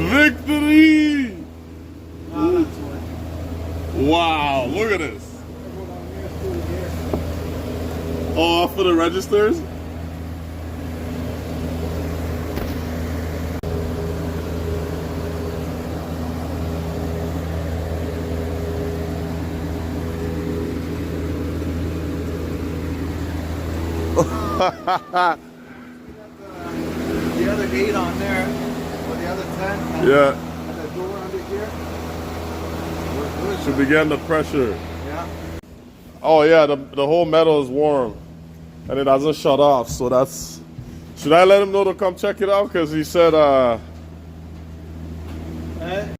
Victory! Now that's working. Wow, look at this. Oh, for the registers? The other 8 on there, or the other 10. Yeah. And the door under here. Should be getting the pressure. Yeah. Oh yeah, the whole metal is warm. And it hasn't shut off, so that's... Should I let him know to come check it out? Because he said, Eh?